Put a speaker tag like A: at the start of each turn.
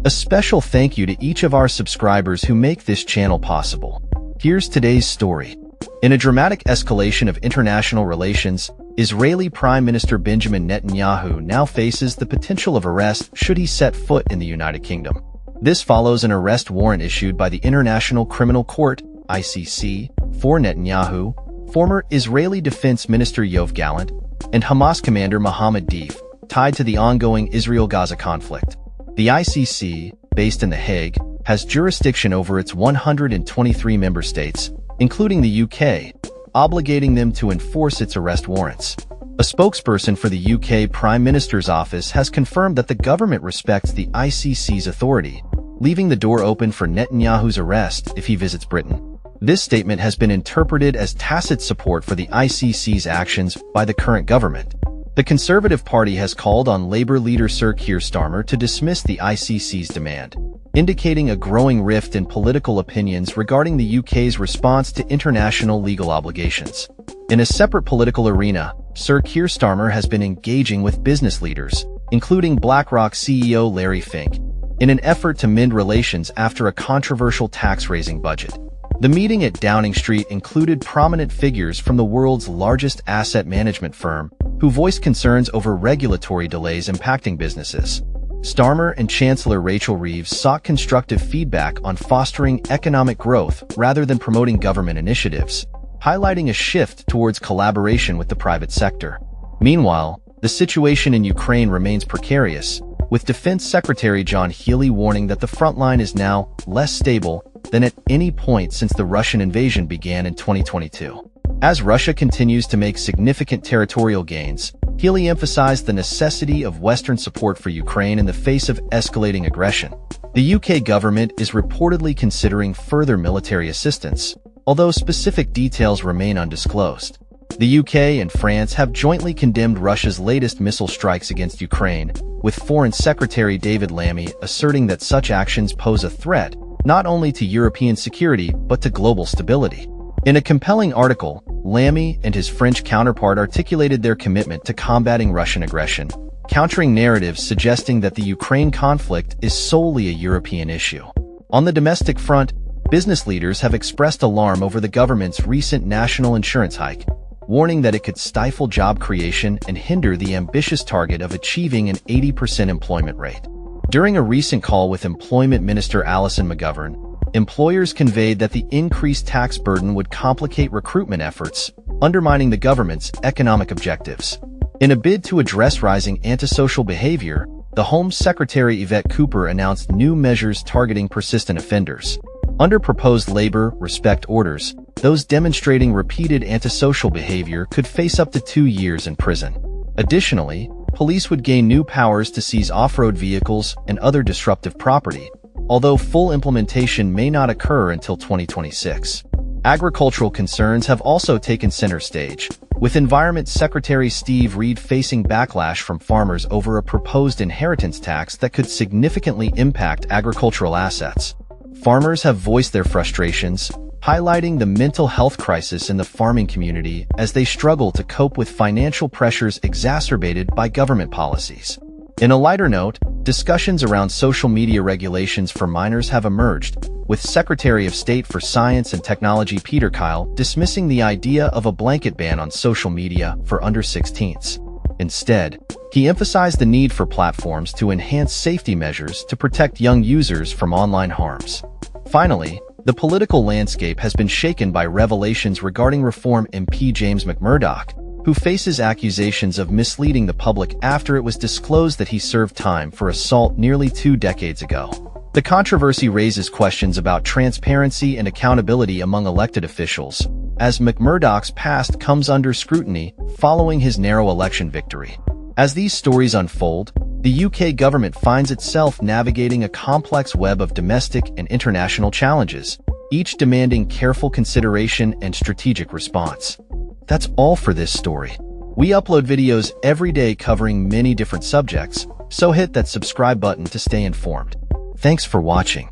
A: A special thank you to each of our subscribers who make this channel possible. Here's today's story. In a dramatic escalation of international relations, Israeli Prime Minister Benjamin Netanyahu now faces the potential of arrest should he set foot in the United Kingdom. This follows an arrest warrant issued by the International Criminal Court, ICC, for Netanyahu, former Israeli Defense Minister Yoav Gallant, and Hamas commander Mohammed Deif, tied to the ongoing Israel-Gaza conflict. The ICC, based in The Hague, has jurisdiction over its 123 member states, including the UK, obligating them to enforce its arrest warrants. A spokesperson for the UK Prime Minister's office has confirmed that the government respects the ICC's authority, leaving the door open for Netanyahu's arrest if he visits Britain. This statement has been interpreted as tacit support for the ICC's actions by the current government. The Conservative Party has called on Labour leader Sir Keir Starmer to dismiss the ICC's demand, indicating a growing rift in political opinions regarding the UK's response to international legal obligations. In a separate political arena, Sir Keir Starmer has been engaging with business leaders, including BlackRock CEO Larry Fink, in an effort to mend relations after a controversial tax-raising budget. The meeting at Downing Street included prominent figures from the world's largest asset management firm, who voiced concerns over regulatory delays impacting businesses. Starmer and Chancellor Rachel Reeves sought constructive feedback on fostering economic growth rather than promoting government initiatives, highlighting a shift towards collaboration with the private sector. Meanwhile, the situation in Ukraine remains precarious, with Defense Secretary John Healey warning that the front line is now less stable than at any point since the Russian invasion began in 2022. As Russia continues to make significant territorial gains, Healey emphasized the necessity of Western support for Ukraine in the face of escalating aggression. The UK government is reportedly considering further military assistance, although specific details remain undisclosed. The UK and France have jointly condemned Russia's latest missile strikes against Ukraine, with Foreign Secretary David Lammy asserting that such actions pose a threat not only to European security but to global stability. In a compelling article, Lammy and his French counterpart articulated their commitment to combating Russian aggression, countering narratives suggesting that the Ukraine conflict is solely a European issue. On the domestic front, business leaders have expressed alarm over the government's recent national insurance hike, warning that it could stifle job creation and hinder the ambitious target of achieving an 80% employment rate. During a recent call with Employment Minister Alison McGovern, employers conveyed that the increased tax burden would complicate recruitment efforts, undermining the government's economic objectives. In a bid to address rising antisocial behavior, the Home Secretary Yvette Cooper announced new measures targeting persistent offenders. Under proposed labor respect orders, those demonstrating repeated antisocial behavior could face up to 2 years in prison. Additionally, police would gain new powers to seize off-road vehicles and other disruptive property, although full implementation may not occur until 2026. Agricultural concerns have also taken center stage, with Environment Secretary Steve Reed facing backlash from farmers over a proposed inheritance tax that could significantly impact agricultural assets. Farmers have voiced their frustrations, highlighting the mental health crisis in the farming community as they struggle to cope with financial pressures exacerbated by government policies. In a lighter note, discussions around social media regulations for minors have emerged, with Secretary of State for Science and Technology Peter Kyle dismissing the idea of a blanket ban on social media for under 16s. Instead, he emphasized the need for platforms to enhance safety measures to protect young users from online harms. Finally, the political landscape has been shaken by revelations regarding Reform MP James McMurdoch, who faces accusations of misleading the public after it was disclosed that he served time for assault nearly 2 decades ago. The controversy raises questions about transparency and accountability among elected officials, as McMurdoch's past comes under scrutiny following his narrow election victory. As these stories unfold, the UK government finds itself navigating a complex web of domestic and international challenges, each demanding careful consideration and strategic response. That's all for this story. We upload videos every day covering many different subjects, so hit that subscribe button to stay informed. Thanks for watching.